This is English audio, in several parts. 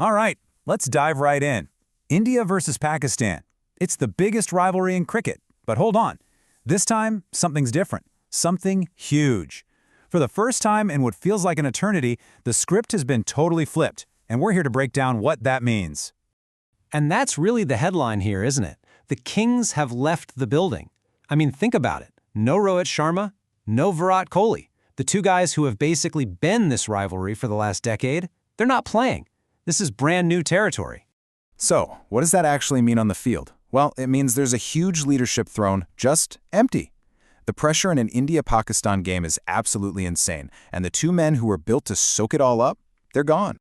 All right, let's dive right in. India versus Pakistan. It's the biggest rivalry in cricket. But hold on. This time, something's different. Something huge. For the first time in what feels like an eternity, the script has been totally flipped, and we're here to break down what that means. And that's really the headline here, isn't it? The Kings have left the building. I mean, think about it. No Rohit Sharma, no Virat Kohli. The two guys who have basically been this rivalry for the last decade, they're not playing. This is brand new territory. So, what does that actually mean on the field? Well, it means there's a huge leadership throne just empty. The pressure in an India-Pakistan game is absolutely insane, and the two men who were built to soak it all up, they're gone.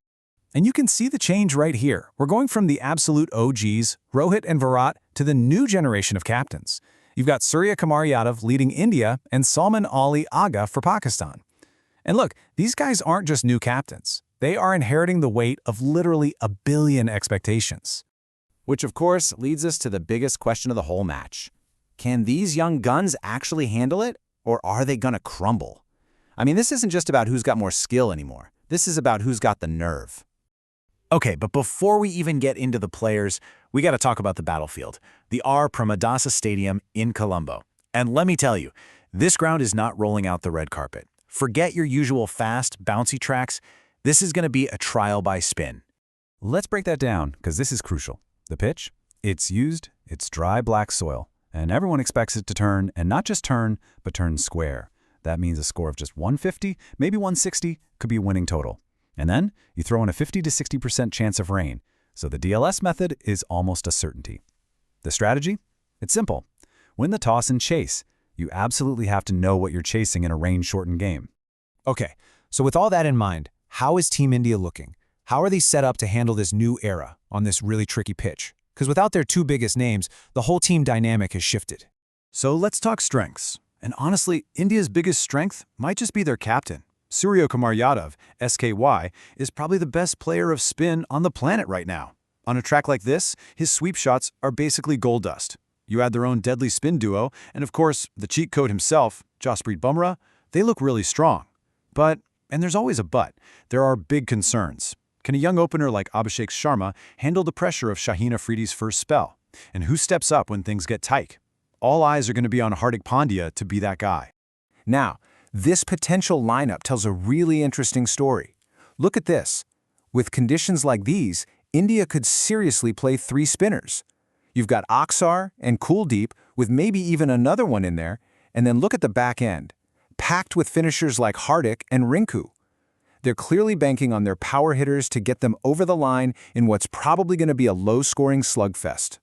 And you can see the change right here. We're going from the absolute OGs, Rohit and Virat, to the new generation of captains. You've got Suryakumar Yadav leading India and Salman Ali Agha for Pakistan. And look, these guys aren't just new captains. They are inheriting the weight of literally a billion expectations. Which, of course, leads us to the biggest question of the whole match. Can these young guns actually handle it, or are they gonna crumble? I mean, this isn't just about who's got more skill anymore. This is about who's got the nerve. Okay, but before we even get into the players, we got to talk about the battlefield, the Premadasa Stadium in Colombo. And let me tell you, this ground is not rolling out the red carpet. Forget your usual fast, bouncy tracks. This is going to be a trial by spin. Let's break that down, because this is crucial. The pitch, it's dry black soil, and everyone expects it to turn, and not just turn, but turn square. That means a score of just 150, maybe 160, could be a winning total. And then you throw in a 50 to 60% chance of rain, so the DLS method is almost a certainty. The strategy? It's simple. Win the toss and chase. You absolutely have to know what you're chasing in a rain-shortened game. Okay, so with all that in mind, how is Team India looking? How are they set up to handle this new era on this really tricky pitch? Because without their two biggest names, the whole team dynamic has shifted. So let's talk strengths. And honestly, India's biggest strength might just be their captain. Suryakumar Yadav, SKY, is probably the best player of spin on the planet right now. On a track like this, his sweep shots are basically gold dust. You add their own deadly spin duo, and of course, the cheat code himself, Jasprit Bumrah, they look really strong. But, and there's always a but, there are big concerns. Can a young opener like Abhishek Sharma handle the pressure of Shaheen Afridi's first spell? And who steps up when things get tight? All eyes are going to be on Hardik Pandya to be that guy. Now, this potential lineup tells a really interesting story. Look at this. With conditions like these, India could seriously play three spinners. You've got Aksar and Kuldeep, with maybe even another one in there, and then look at the back end, packed with finishers like Hardik and Rinku. They're clearly banking on their power hitters to get them over the line in what's probably going to be a low-scoring slugfest.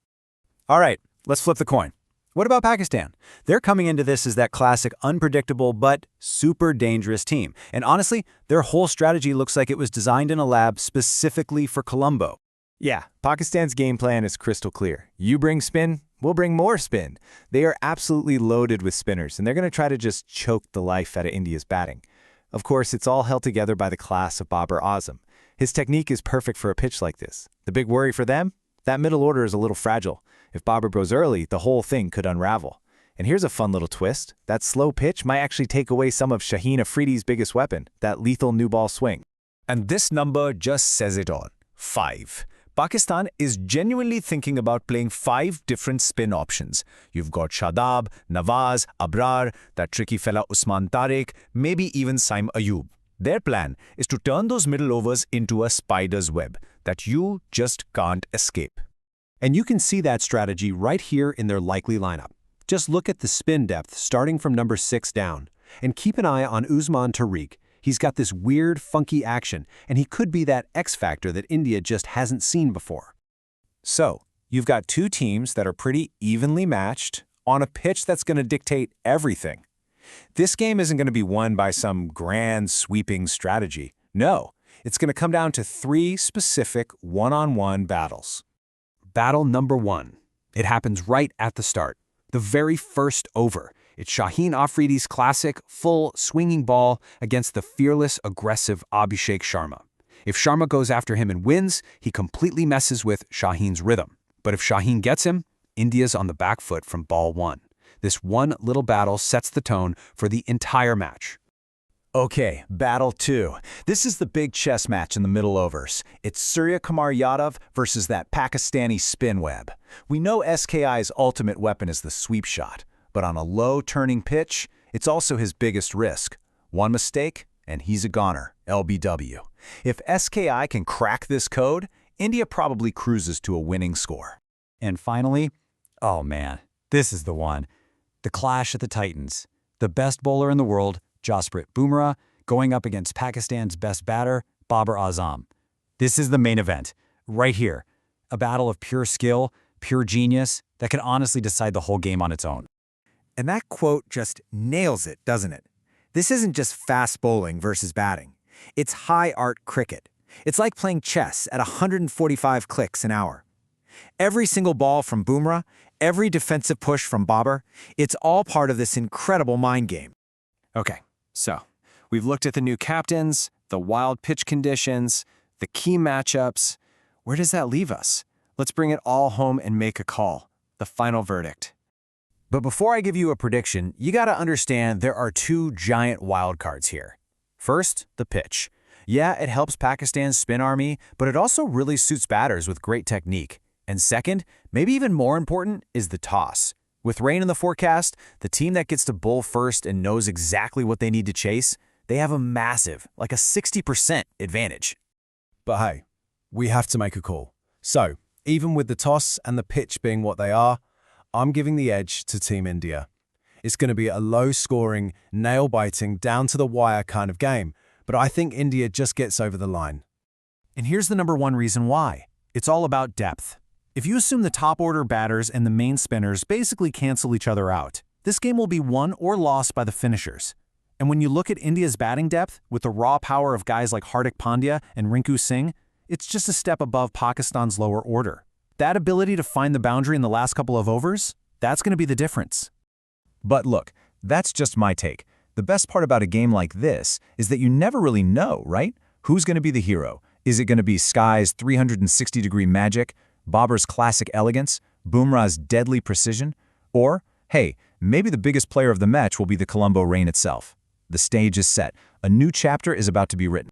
All right, let's flip the coin. What about Pakistan? They're coming into this as that classic unpredictable but super dangerous team. And honestly, their whole strategy looks like it was designed in a lab specifically for Colombo. Yeah, Pakistan's game plan is crystal clear. You bring spin, we'll bring more spin. They are absolutely loaded with spinners, and they're going to try to just choke the life out of India's batting. Of course, it's all held together by the class of Babar. His technique is perfect for a pitch like this. The big worry for them? That middle order is a little fragile. If Babar goes early, the whole thing could unravel. And here's a fun little twist. That slow pitch might actually take away some of Shaheen Afridi's biggest weapon, that lethal new ball swing. And this number just says it all. 5. Pakistan is genuinely thinking about playing 5 different spin options. You've got Shadab, Nawaz, Abrar, that tricky fella Usman Tariq, maybe even Saim Ayub. Their plan is to turn those middle overs into a spider's web that you just can't escape. And you can see that strategy right here in their likely lineup. Just look at the spin depth starting from number 6 down. And keep an eye on Usman Tariq. He's got this weird, funky action, and he could be that X factor that India just hasn't seen before. So, you've got two teams that are pretty evenly matched on a pitch that's going to dictate everything. This game isn't going to be won by some grand, sweeping strategy. No, it's going to come down to 3 specific one-on-one battles. Battle number 1. It happens right at the start. The very first over. It's Shaheen Afridi's classic, full, swinging ball against the fearless, aggressive Abhishek Sharma. If Sharma goes after him and wins, he completely messes with Shaheen's rhythm. But if Shaheen gets him, India's on the back foot from ball 1. This one little battle sets the tone for the entire match. Okay, Battle 2. This is the big chess match in the middle overs. It's Suryakumar Yadav versus that Pakistani spin web. We know SKI's ultimate weapon is the sweep shot, but on a low-turning pitch, it's also his biggest risk. One mistake, and he's a goner, LBW. If SKI can crack this code, India probably cruises to a winning score. And finally, oh man, this is the one. The clash at the Titans. The best bowler in the world, Jasprit Bumrah, going up against Pakistan's best batter, Babar Azam. This is the main event, right here. A battle of pure skill, pure genius, that can honestly decide the whole game on its own. And that quote just nails it, doesn't it? This isn't just fast bowling versus batting. It's high art cricket. It's like playing chess at 145 clicks an hour. Every single ball from Bumrah, every defensive push from Babar, it's all part of this incredible mind game. Okay, so we've looked at the new captains, the wild pitch conditions, the key matchups. Where does that leave us? Let's bring it all home and make a call. The final verdict. But before I give you a prediction, you gotta understand there are two giant wildcards here. First, the pitch. Yeah, it helps Pakistan's spin army, but it also really suits batters with great technique. And second, maybe even more important, is the toss. With rain in the forecast, the team that gets to bowl first and knows exactly what they need to chase, they have a massive, like a 60% advantage. But hey, we have to make a call. So, even with the toss and the pitch being what they are, I'm giving the edge to Team India. It's going to be a low-scoring, nail-biting, down-to-the-wire kind of game, but I think India just gets over the line. And here's the #1 reason why. It's all about depth. If you assume the top-order batters and the main spinners basically cancel each other out, this game will be won or lost by the finishers. And when you look at India's batting depth, with the raw power of guys like Hardik Pandya and Rinku Singh, it's just a step above Pakistan's lower order. That ability to find the boundary in the last couple of overs, that's going to be the difference. But look, that's just my take. The best part about a game like this is that you never really know, right? Who's going to be the hero? Is it going to be Sky's 360-degree magic, Babar's classic elegance, Bumrah's deadly precision? Or, hey, maybe the biggest player of the match will be the Colombo rain itself. The stage is set. A new chapter is about to be written.